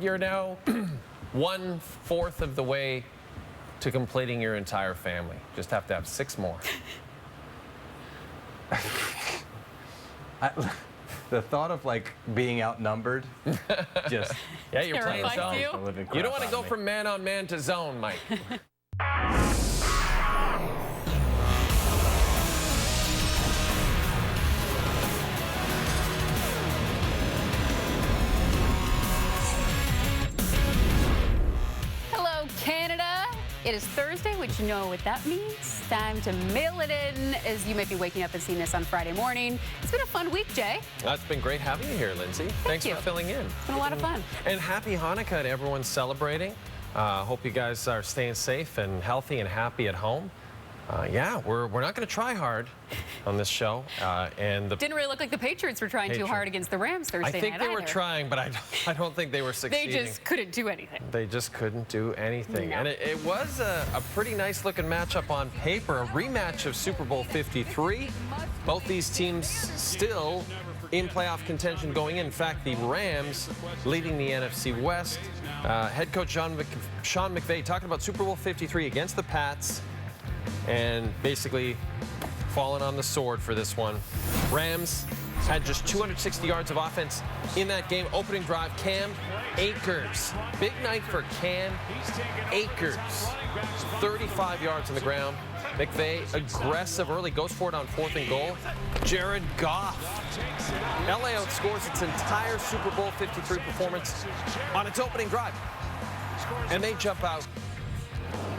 you're now 1/4 of the way to completing your entire family. Just have to have 6 more. The thought of like being outnumbered, just yeah, you're playing zone. You don't want to go from man on man to zone, Mike. Hello, Canada. It is Thursday, which you know what that means. Time to mail it in, as you might be waking up and seeing this on Friday morning. It's been a fun week, Jay. It's been great having you here, Lindsay. Thanks for filling in. It's been a lot of fun. And happy Hanukkah to everyone celebrating. Hope you guys are staying safe and healthy and happy at home. Yeah, we're not going to try hard on this show. Didn't really look like the Patriots were trying too hard against the Rams Thursday night. I think they were trying, but I don't think they were succeeding. They just couldn't do anything. They just couldn't do anything. No. And it was a pretty nice looking matchup on paper, a rematch of Super Bowl 53. Both these teams still in playoff contention going in. In fact, the Rams leading the NFC West. Head coach Sean McVay talking about Super Bowl 53 against the Pats, and basically falling on the sword for this one. Rams had just 260 yards of offense in that game. Opening drive, Cam Akers. Big night for Cam Akers. 35 yards on the ground. McVay aggressive early, goes for it on 4th and goal. Jared Goff. LA outscores its entire Super Bowl 53 performance on its opening drive. And they jump out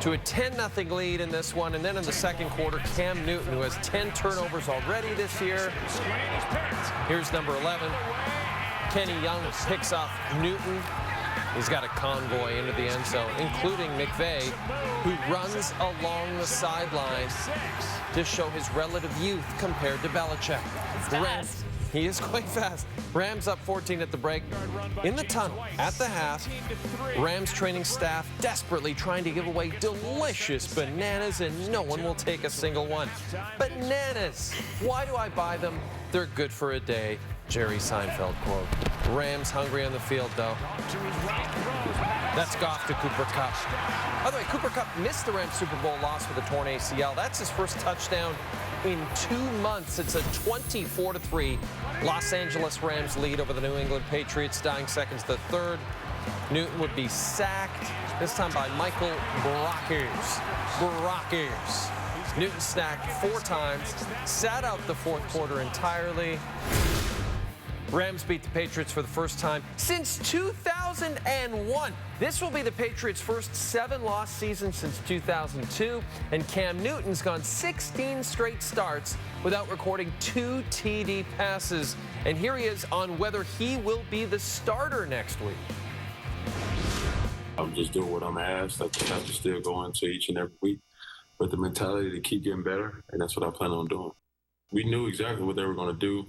to a 10-0 lead in this one. And then in the second quarter, Cam Newton, who has 10 turnovers already this year. Here's number 11. Kenny Young picks off Newton. He's got a convoy into the end zone, including McVay, who runs along the sidelines to show his relative youth compared to Belichick. He is quite fast. Rams up 14 at the break. In the tunnel, at the half, Rams training staff desperately trying to give away delicious bananas, and no one will take a single one. Bananas! Why do I buy them? They're good for a day. Jerry Seinfeld quote. Rams hungry on the field, though. That's Goff to Cooper Kupp. By the way, Cooper Kupp missed the Rams Super Bowl loss with a torn ACL. That's his first touchdown in 2 months. It's a 24-3 Los Angeles Rams lead over the New England Patriots, dying seconds to third. Newton would be sacked, this time by Michael Brockers. Newton sacked 4 times, sat out the 4th quarter entirely. Rams beat the Patriots for the first time since 2001. This will be the Patriots' first 7-loss season since 2002, and Cam Newton's gone 16 straight starts without recording 2 TD passes. And here he is on whether he will be the starter next week. I'm just doing what I'm asked. I have to still go into each and every week with the mentality to keep getting better, and that's what I plan on doing. We knew exactly what they were going to do.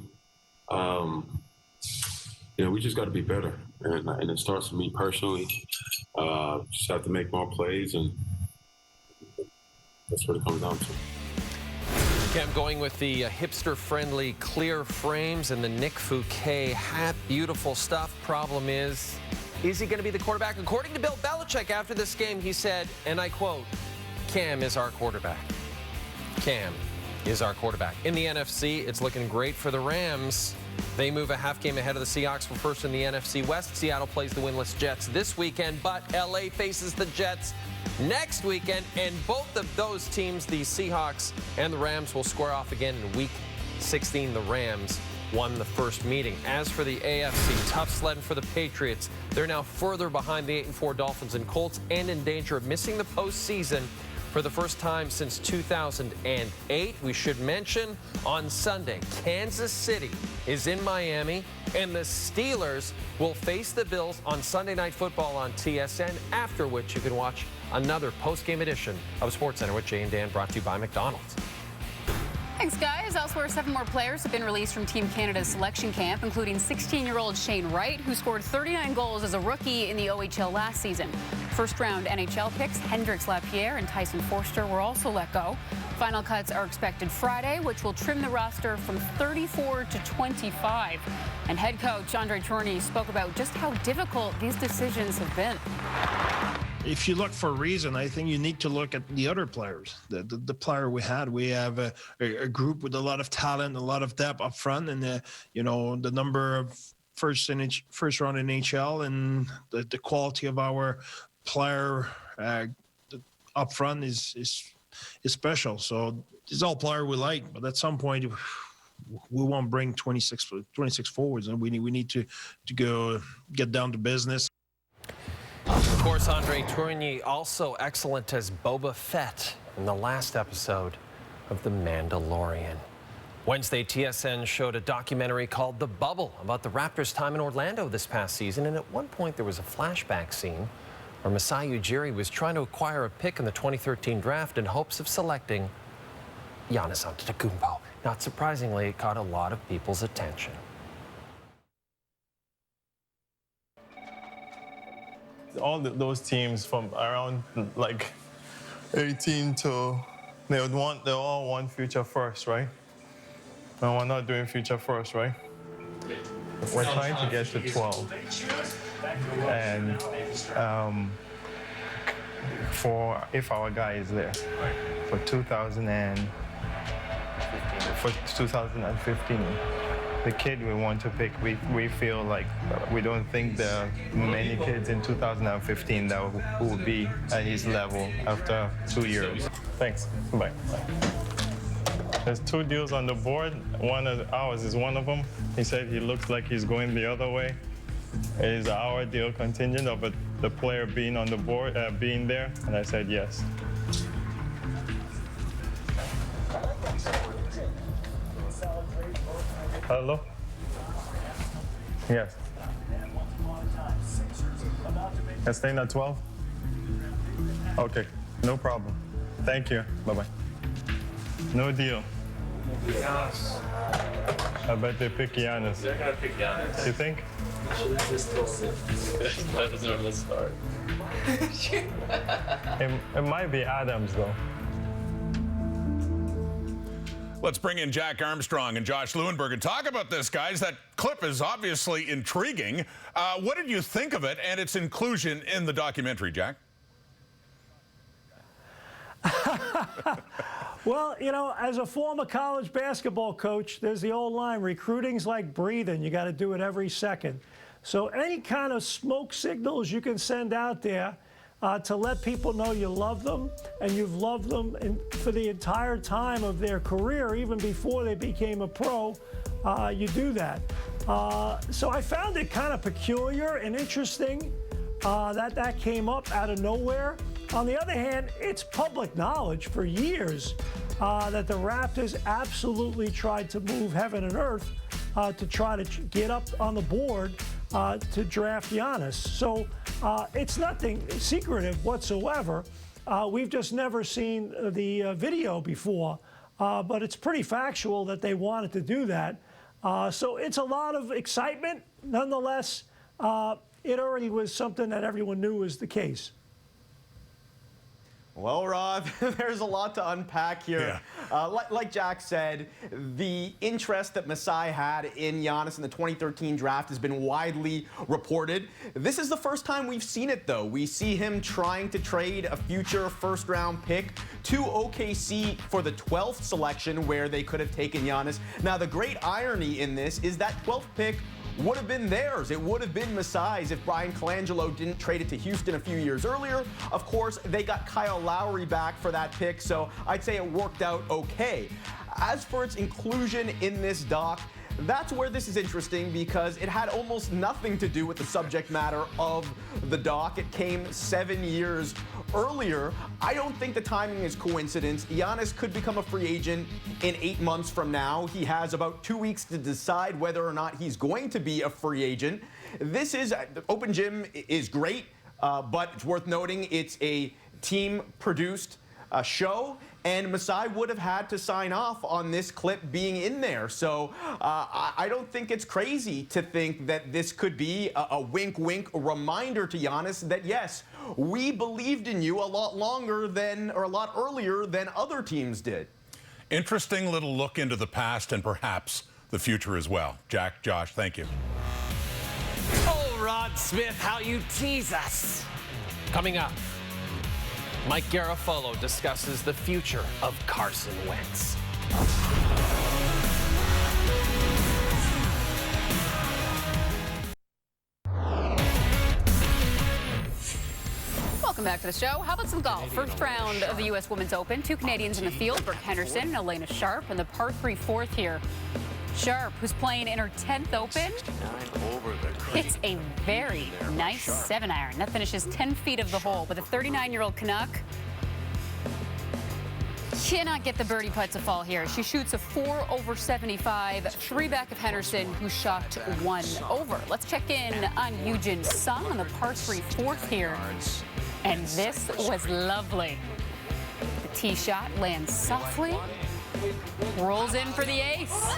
We just got to be better, and it starts with me personally. Just have to make more plays, and that's what it comes down to. Yeah, I'm going with the hipster-friendly clear frames and the Nick Fouquet hat. Beautiful stuff. Problem is he going to be the quarterback? According to Bill Belichick after this game, he said, and I quote, "Cam is our quarterback. Cam is our quarterback." In the NFC, it's looking great for the Rams. They move a half game ahead of the Seahawks for first in the NFC West. Seattle plays the winless Jets this weekend, but LA faces the Jets next weekend, and both of those teams, the Seahawks and the Rams, will square off again in Week 16. The Rams won the first meeting. As for the AFC, tough sledding for the Patriots. They're now further behind the 8-4 Dolphins and Colts and in danger of missing the postseason for the first time since 2008. We should mention on Sunday, Kansas City is in Miami, and the Steelers will face the Bills on Sunday Night Football on TSN, after which you can watch another post-game edition of SportsCenter with Jay and Dan, brought to you by McDonald's. Thanks, guys. Elsewhere, 7 more players have been released from Team Canada's selection camp, including 16-year-old Shane Wright, who scored 39 goals as a rookie in the OHL last season. First-round NHL picks Hendrix Lapierre and Tyson Forster were also let go. Final cuts are expected Friday, which will trim the roster from 34 to 25. And head coach Andre Tourigny spoke about just how difficult these decisions have been. If you look for a reason, I think you need to look at the other players. The player we had, we have a group with a lot of talent, a lot of depth up front, and the number of first round NHL and the quality of our player up front is special. So it's all player we like, but at some point we won't bring 26 forwards, and we need to go get down to business. Of course, Andre Tourigny also excellent as Boba Fett in the last episode of The Mandalorian. Wednesday, TSN showed a documentary called The Bubble about the Raptors' time in Orlando this past season, and at one point there was a flashback scene where Masai Ujiri was trying to acquire a pick in the 2013 draft in hopes of selecting Giannis Antetokounmpo. Not surprisingly, it caught a lot of people's attention. All those teams from around like 18 to they all want future first, right? And we're not doing future first, right? We're trying to get to 12, and if our guy is there for 2015. The kid we want to pick, we feel like we don't think there are many kids in 2015 that who will be at his level after 2 years. Thanks. Bye. There's 2 deals on the board. One of ours is one of them. He said he looks like he's going the other way. It is our deal contingent of the player being on the board, being there, and I said yes. Hello? Yes. You're staying at 12? Okay, no problem. Thank you. Bye-bye. No deal. Giannis. I bet they pick Giannis. They're gonna pick Giannis. You think? That doesn't really start. It might be Adams, though. Let's bring in Jack Armstrong and Josh Lewinberg and talk about this, guys. That clip is obviously intriguing. What did you think of it and its inclusion in the documentary, Jack? Well, you know, as a former college basketball coach, there's the old line, recruiting's like breathing. You got to do it every second. So any kind of smoke signals you can send out there to let people know you love them and you've loved them for the entire time of their career, even before they became a pro, you do that. So I found it kind of peculiar and interesting that came up out of nowhere. On the other hand, it's public knowledge for years that the Raptors absolutely tried to move heaven and earth to try to get up on the board to draft Giannis. So it's nothing secretive whatsoever. We've just never seen the video before, but it's pretty factual that they wanted to do that. So it's a lot of excitement. Nonetheless, it already was something that everyone knew was the case. Well, Rob, there's a lot to unpack here. Yeah. Like Jack said, the interest that Masai had in Giannis in the 2013 draft has been widely reported. This is the first time we've seen it, though. We see him trying to trade a future first-round pick to OKC for the 12th selection, where they could have taken Giannis. Now, the great irony in this is that 12th pick would have been theirs. It would have been Masai's if Brian Colangelo didn't trade it to Houston a few years earlier. Of course, they got Kyle Lowry back for that pick, so I'd say it worked out okay. As for its inclusion in this doc, that's where this is interesting, because it had almost nothing to do with the subject matter of the doc. It came 7 years earlier. I don't think the timing is coincidence. Giannis could become a free agent in 8 months from now. He has about 2 weeks to decide whether or not he's going to be a free agent. This is, Open Gym is great, but it's worth noting it's a team-produced show, and Masai would have had to sign off on this clip being in there. So I don't think it's crazy to think that this could be a wink-wink reminder to Giannis that, yes, we believed in you a lot longer than, or a lot earlier than other teams did. Interesting little look into the past and perhaps the future as well. Jack, Josh, thank you. Oh, Rod Smith, how you tease us. Coming up, Mike Garafolo discusses the future of Carson Wentz. Welcome back to the show. How about some golf? First round of the U.S. Women's Open. Two Canadians in the field, Brooke Henderson and Elena Sharp, and the par 3 fourth here. Sharp, who's playing in her 10th Open, hits a very nice 7-iron. That finishes 10 feet of the hole, but the 39-year-old Canuck cannot get the birdie putt to fall here. She shoots a 4 over 75, 3 back of Henderson, who shot 1 over. Let's check in on Eugene Sung on the par 3 fourth here. And this was lovely. The tee shot lands softly, rolls in for the ace.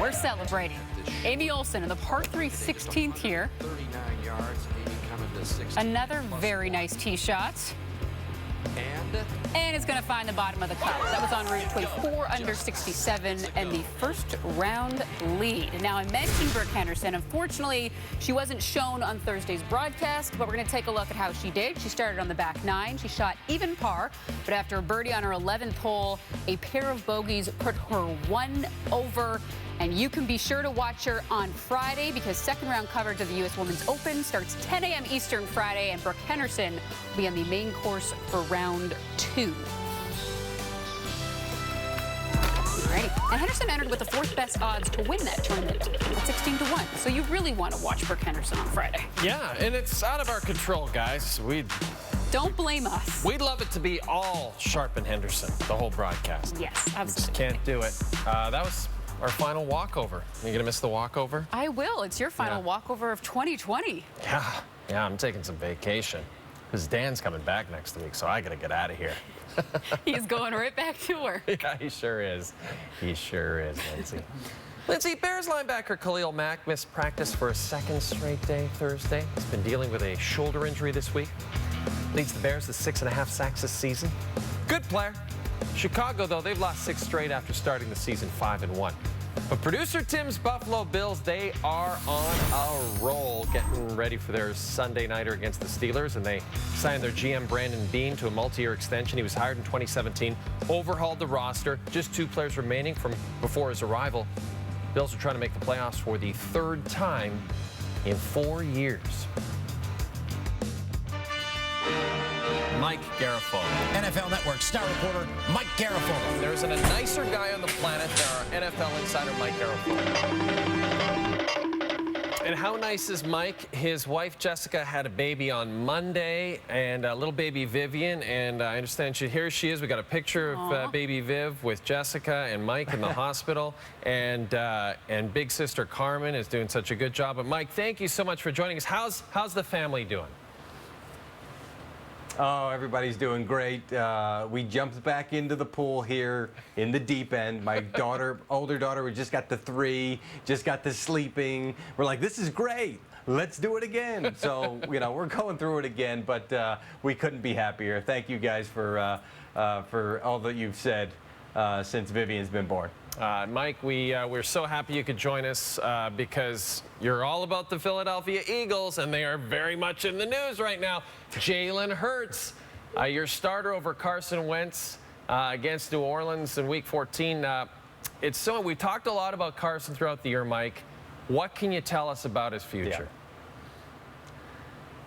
We're celebrating. Amy Olsen in the par 3 16th here. Another very nice tee shot. And it's going to find the bottom of the cup. That was en route to a 4 under 67 and the first round lead. Now, I mentioned Brooke Henderson. Unfortunately, she wasn't shown on Thursday's broadcast, but we're going to take a look at how she did. She started on the back 9. She shot even par, but after a birdie on her 11th hole, a pair of bogeys put her 1 over. And you can be sure to watch her on Friday because second round coverage of the U.S. Women's Open starts 10 a.m. Eastern Friday, and Brooke Henderson will be on the main course for round 2. Alrighty. And Henderson entered with the 4th best odds to win that tournament at 16-1. So you really want to watch Brooke Henderson on Friday. Yeah, and it's out of our control, guys. Don't blame us. We'd love it to be all Sharp and Henderson, the whole broadcast. Yes, absolutely. We just can't do it. That was our final walkover. Are you going to miss the walkover? I will. It's your final walkover of 2020. Yeah, I'm taking some vacation because Dan's coming back next week, so I got to get out of here. He's going right back to work. Yeah, he sure is. He sure is, Lindsay. Lindsay, Bears linebacker Khalil Mack missed practice for a 2nd straight day Thursday. He's been dealing with a shoulder injury this week. Leads the Bears to 6.5 sacks this season. Good player. Chicago, though, they've lost 6 straight after starting the season 5-1. But producer Tim's Buffalo Bills, they are on a roll, getting ready for their Sunday nighter against the Steelers, and they signed their GM Brandon Beane to a multi-year extension. He was hired in 2017, overhauled the roster, just 2 players remaining from before his arrival. Bills are trying to make the playoffs for the 3rd time in 4 years. Mike Garafolo. NFL Network star reporter Mike Garafolo. There's a nicer guy on the planet than our NFL insider Mike Garafolo. And how nice is Mike? His wife Jessica had a baby on Monday, and little baby Vivian, and I understand here she is. We got a picture of baby Viv with Jessica and Mike in the hospital, and big sister Carmen is doing such a good job. But Mike, thank you so much for joining us. How's the family doing? Oh, everybody's doing great. We jumped back into the pool here in the deep end. My older daughter, we just got to 3, just got to sleeping. We're like, this is great. Let's do it again. So, we're going through it again, but we couldn't be happier. Thank you guys for all that you've said since Vivian's been born. Mike, we're so happy you could join us because you're all about the Philadelphia Eagles, and they are very much in the news right now. Jalen Hurts, your starter over Carson Wentz against New Orleans in Week 14. We talked a lot about Carson throughout the year, Mike. What can you tell us about his future? Yeah.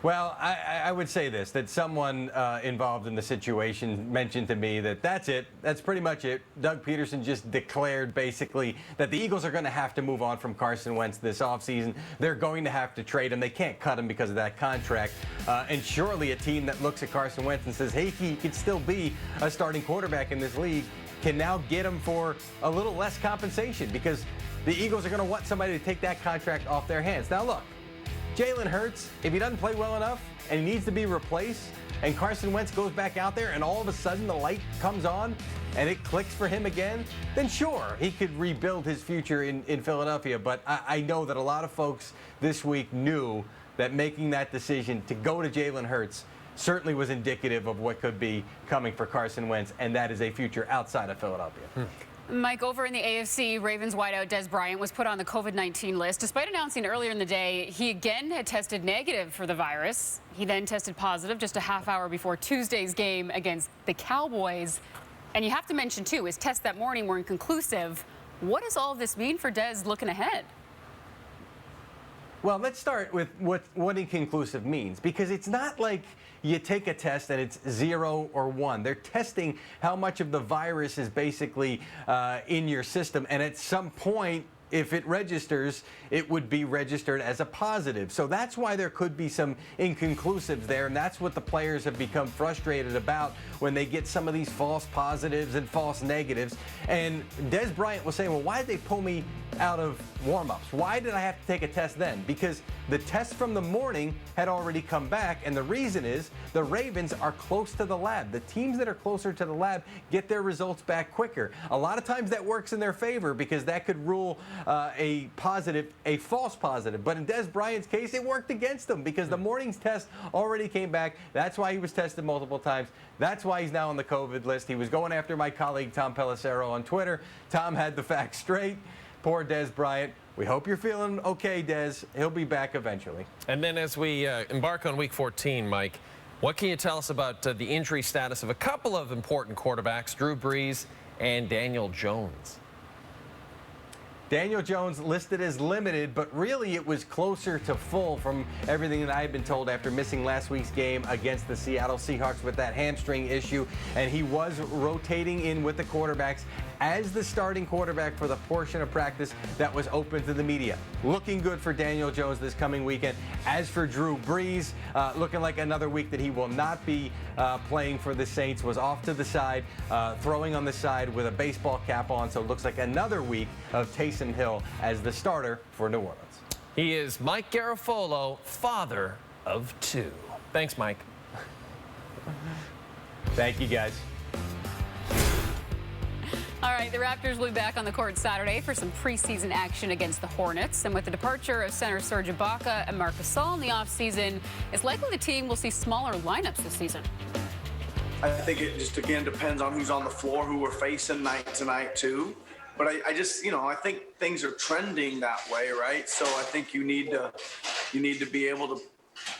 Well, I would say this, that someone involved in the situation mentioned to me that that's it. That's pretty much it. Doug Peterson just declared basically that the Eagles are going to have to move on from Carson Wentz this offseason. They're going to have to trade him. They can't cut him because of that contract. And surely a team that looks at Carson Wentz and says, hey, he could still be a starting quarterback in this league, can now get him for a little less compensation because the Eagles are going to want somebody to take that contract off their hands. Now, look. Jalen Hurts, if he doesn't play well enough and he needs to be replaced, and Carson Wentz goes back out there and all of a sudden the light comes on and it clicks for him again, then sure, he could rebuild his future in Philadelphia. But I know that a lot of folks this week knew that making that decision to go to Jalen Hurts certainly was indicative of what could be coming for Carson Wentz, and that is a future outside of Philadelphia. Mike, over in the AFC, Ravens wideout Des Bryant was put on the COVID-19 list. Despite announcing earlier in the day he again had tested negative for the virus. He then tested positive just a half hour before Tuesday's game against the Cowboys. And you have to mention, too, his tests that morning were inconclusive. What does all of this mean for Des looking ahead? Well, let's start with what inconclusive means, because it's not like you take a test and it's 0 or 1. They're testing how much of the virus is basically in your system, and at some point, if it registers, it would be registered as a positive. So that's why there could be some inconclusives there, and that's what the players have become frustrated about when they get some of these false positives and false negatives. And Des Bryant was saying, well, why did they pull me out of warm-ups? Why did I have to take a test then? Because the test from the morning had already come back, and the reason is the Ravens are close to the lab. The teams that are closer to the lab get their results back quicker. A lot of times that works in their favor because that could rule a false positive. But in Des Bryant's case, it worked against him because the morning's test already came back. That's why he was tested multiple times. That's why he's now on the COVID list. He was going after my colleague Tom Pelissero on Twitter. Tom had the facts straight. Poor Des Bryant. We hope you're feeling okay, Des. He'll be back eventually. And then as we embark on Week 14, Mike, what can you tell us about the injury status of a couple of important quarterbacks, Drew Brees and Daniel Jones? Daniel Jones listed as limited, but really it was closer to full from everything that I had been told after missing last week's game against the Seattle Seahawks with that hamstring issue. And he was rotating in with the quarterbacks as the starting quarterback for the portion of practice that was open to the media. Looking good for Daniel Jones this coming weekend. As for Drew Brees, looking like another week that he will not be playing for the Saints. Was off to the side, throwing on the side with a baseball cap on. So it looks like another week of Taysom Hill as the starter for New Orleans. He is Mike Garafolo, father of 2. Thanks, Mike. Thank you, guys. All right, the Raptors will be back on the court Saturday for some preseason action against the Hornets. And with the departure of center Serge Ibaka and Marc Gasol in the offseason, it's likely the team will see smaller lineups this season. I think it just, again, depends on who's on the floor, who we're facing night to night, too. But I just, I think things are trending that way, right? So I think you need to be able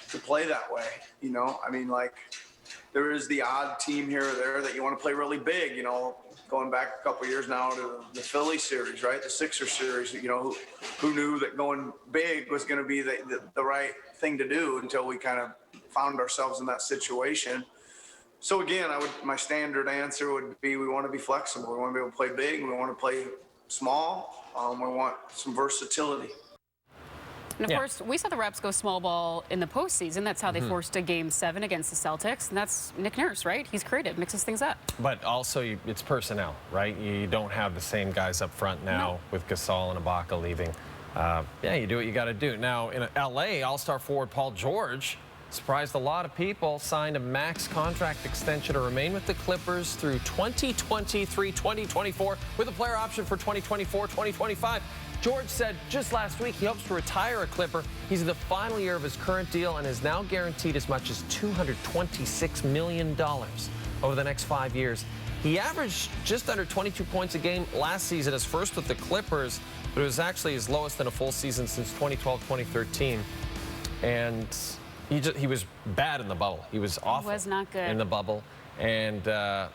to play that way, I mean, like, there is the odd team here or there that you want to play really big, going back a couple of years now to the Philly series, right? The Sixers series, who knew that going big was going to be the right thing to do until we kind of found ourselves in that situation. So again, my standard answer would be we want to be flexible. We want to be able to play big. We want to play small. We want some versatility. And of course, we saw the Raps go small ball in the postseason. That's how they forced a Game 7 against the Celtics. And that's Nick Nurse, right? He's creative, mixes things up. But also, it's personnel, right? You don't have the same guys up front now with Gasol and Ibaka leaving. Yeah, you do what you got to do. Now, in L.A., All-Star forward Paul George surprised a lot of people, signed a max contract extension to remain with the Clippers through 2023-2024 with a player option for 2024-2025. George said just last week he hopes to retire a Clipper. He's in the final year of his current deal and is now guaranteed as much as $226 million over the next 5 years. He averaged just under 22 points a game last season as first with the Clippers, but it was actually his lowest in a full season since 2012-2013. And he was bad in the bubble. He was awful. He was not good in the bubble. And a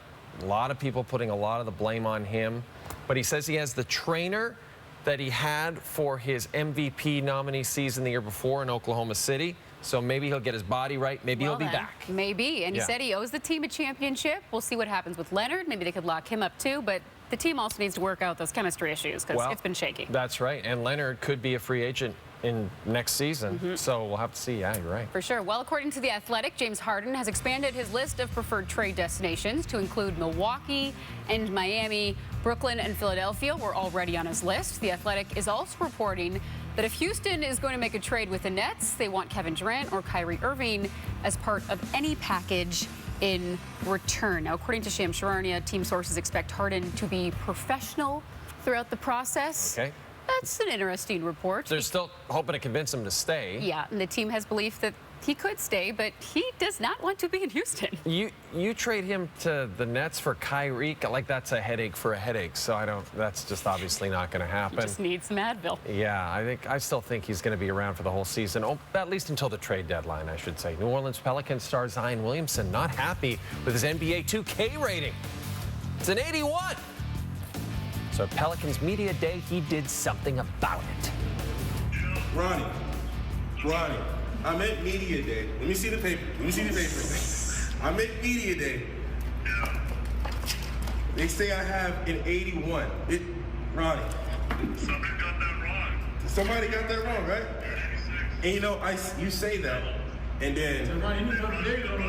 lot of people putting a lot of the blame on him. But he says he has the trainer that he had for his MVP nominee season the year before in Oklahoma City. So maybe he'll get his body right. Maybe he'll be back. Maybe. And he said he owes the team a championship. We'll see what happens with Leonard. Maybe they could lock him up too. But the team also needs to work out those chemistry issues because it's been shaky. That's right. And Leonard could be a free agent in next season. So we'll have to see. Yeah, you're right. For sure. Well, according to The Athletic, James Harden has expanded his list of preferred trade destinations to include Milwaukee and Miami. Brooklyn and Philadelphia were already on his list. The Athletic is also reporting that if Houston is going to make a trade with the Nets, they want Kevin Durant or Kyrie Irving as part of any package in return. Now, according to Shams Charania, team sources expect Harden to be professional throughout the process. Okay. That's an interesting report. They're still hoping to convince him to stay. Yeah, and the team has belief that he could stay, but he does not want to be in Houston. You trade him to the Nets for Kyrie, like that's a headache for a headache. So that's just obviously not going to happen. He just needs some Advil. Yeah, I still think he's going to be around for the whole season, at least until the trade deadline, I should say. New Orleans Pelicans star Zion Williamson not happy with his NBA 2K rating. It's an 81. So at Pelicans Media Day, he did something about it. Ronnie, I'm at Media Day. Let me see the paper. I'm at Media Day. They say I have an 81. Ronnie. Somebody got that wrong, right? And you know, you say that, and then,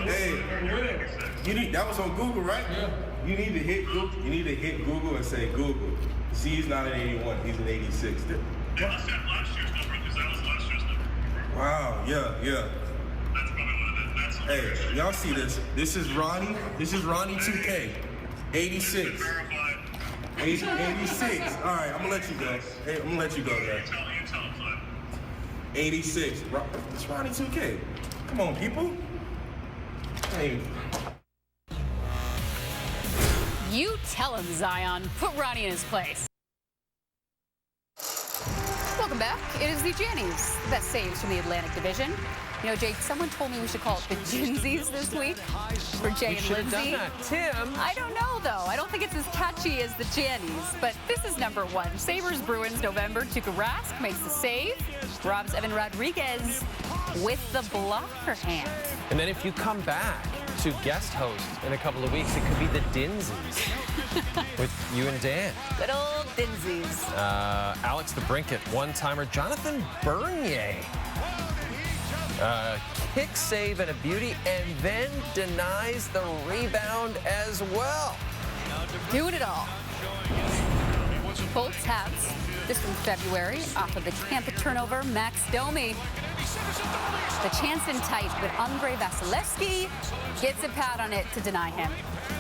hey, that was on Google, right? Yeah. You need to hit Google and say, Google, see, he's not an 81, he's an 86. Wow, yeah. Hey, y'all see this? This is Ronnie 2K, 86. 86. All right, I'm gonna let you go. Hey, I'm gonna let you go, guys. 86. It's Ronnie 2K. Come on, people. Hey. You tell him, Zion. Put Ronnie in his place. Welcome back. It is the Jannies, the best saves from the Atlantic Division. You know, Jake, someone told me we should call it the Ginsies this week for Jay and Lindsay. Tim. I don't know, though. I don't think it's as catchy as the Jannies, but this is number one. Sabres Bruins November. Tuukka Rask makes the save. Robs Evan Rodriguez with the blocker hand. And then if you come back to guest host in a couple of weeks, it could be the Dinsies with you and Dan. Good old Dinsies. Alex the Brinket, one-timer. Jonathan Bernier. Kick save and a beauty, and then denies the rebound as well. Doing it all. Bolts Habs. This from February, off of the Tampa turnover, Max Domi. The chance in tight, but Andre Vasilevsky gets a pad on it to deny him.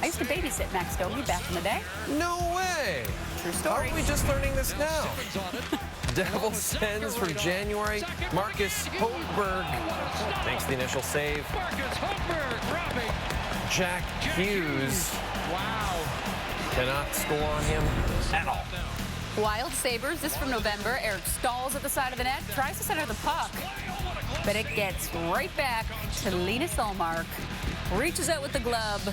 I used to babysit Max Domi back in the day. No way. True story. Aren't we just learning this now? Devil sends from January. Marcus Hochberg makes the initial save. Jack Hughes cannot score on him at all. Wild Sabres, this from November. Eric Stahls at the side of the net, tries to center the puck, but it gets right back to Linus Ullmark. Reaches out with the glove.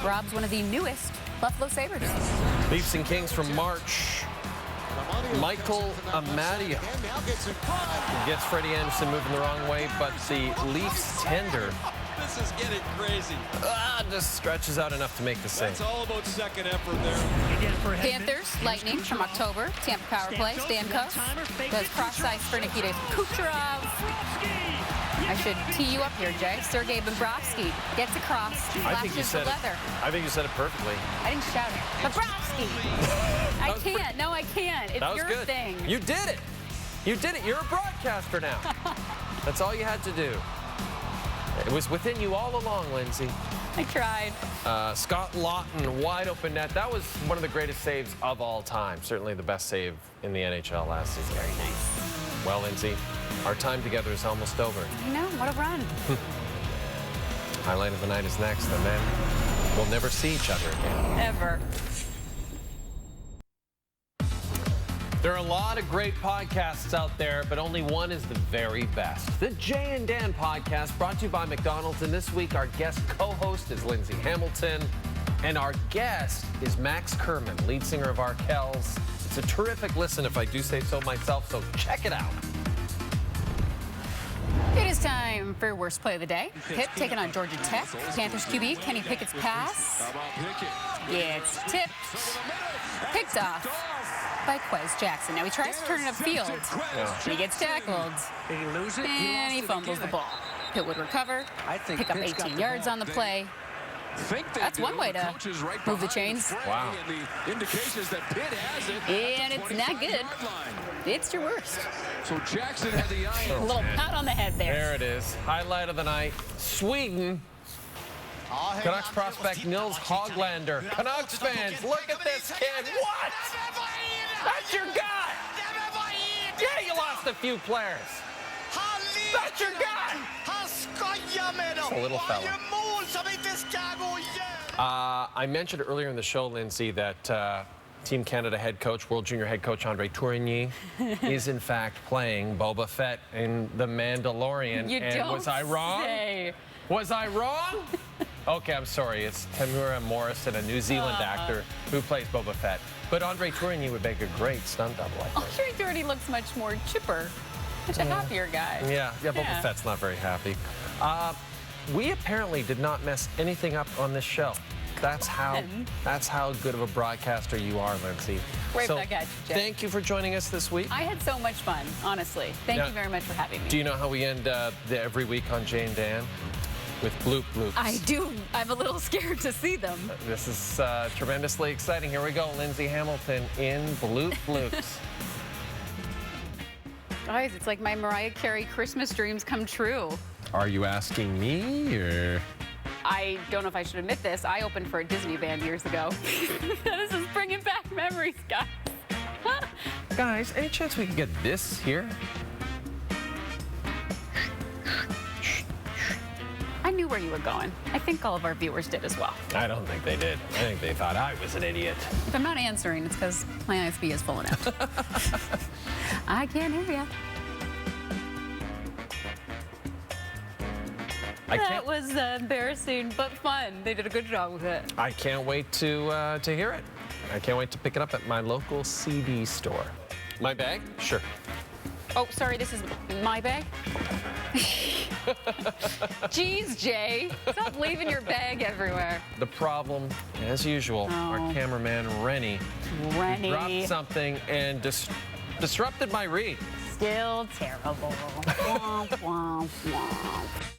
Robs one of the newest Buffalo Sabres. Leafs and Kings from March. Michael Amadio gets Freddie Anderson moving the wrong way, but the Leafs tender This is getting crazy. Just stretches out enough to make the save. It's all about second effort there. Panthers, Lightning from October. Tampa power play, Stamkos does cross-ice for Nikita Kucherov. I should tee you up here, Jay. Sergei Bobrovsky gets across, flashes the leather. I think you said it perfectly. I didn't shout it. Bobrovsky! I can't. No, I can't. It's your good. thing. You did it. You did it. You're a broadcaster now. That's all you had to do. It was within you all along, Lindsay. I tried. Scott Lawton, wide open net. That was one of the greatest saves of all time. Certainly the best save in the NHL last season. Very nice. Well, Lindsay, our time together is almost over. I know. What a run. Highlight of the night is next, and then we'll never see each other again. Ever. There are a lot of great podcasts out there, but only one is the very best. The Jay and Dan podcast, brought to you by McDonald's. And this week, our guest co-host is Lindsay Hamilton. And our guest is Max Kerman, lead singer of Arkells. It's a terrific listen, if I do say so myself, so check it out. It is time for Worst Play of the Day. Pitt taking on Georgia Tech. Panthers QB, Kenny Pickett's pass. Yeah, it's tipped. Picked off by Quez Jackson. Now he tries to turn it upfield. He gets tackled. And he fumbles the ball. Pitt would recover, pick up 18 yards on the play. That's one way to move the chains. Wow. The indications that Pitt has it. And it's not good. It's your worst. So Jackson had the eye. A little pat on the head there. There it is. Highlight of the night. Sweden. Canucks prospect Nils Hoglander. Canucks fans, look at this kid. What? That's your guy. Yeah, you lost a few players. That's your guy. It's a little fella. I mentioned earlier in the show, Lindsay, that Team Canada head coach, World Junior head coach Andre Tourigny is in fact playing Boba Fett in The Mandalorian. And was I wrong? Say. Was I wrong? Okay, I'm sorry. It's Tamura Morrison, a New Zealand actor who plays Boba Fett. But Andre Tourigny would make a great stunt double, I think. Andre Tourigny looks much more chipper. Such a happier guy. Yeah, Boba Fett's not very happy. We apparently did not mess anything up on this show. That's how good of a broadcaster you are, Lindsay. Right back at you, Jeff. Thank you for joining us this week. I had so much fun, honestly. Thank you very much for having me. Do you know how we end every week on Jay and Dan? With bloop bloops. I do. I'm a little scared to see them. This is tremendously exciting. Here we go. Lindsay Hamilton in bloop bloops. Guys, it's like my Mariah Carey Christmas dreams come true. Are you asking me, or? I don't know if I should admit this. I opened for a Disney band years ago. This is bringing back memories, guys. Guys, any chance we could get this here? I knew where you were going. I think all of our viewers did as well. I don't think they did. I think they thought I was an idiot. If I'm not answering, it's because my ISP is full enough. I can't hear you. That was embarrassing, but fun. They did a good job with it. I can't wait to hear it. I can't wait to pick it up at my local CD store. My bag? Sure. Oh, sorry, this is my bag? Jeez, Jay. Stop leaving your bag everywhere. The problem, as usual, our cameraman, Rennie. Dropped something and disrupted my read. Still terrible. Womp, womp, womp.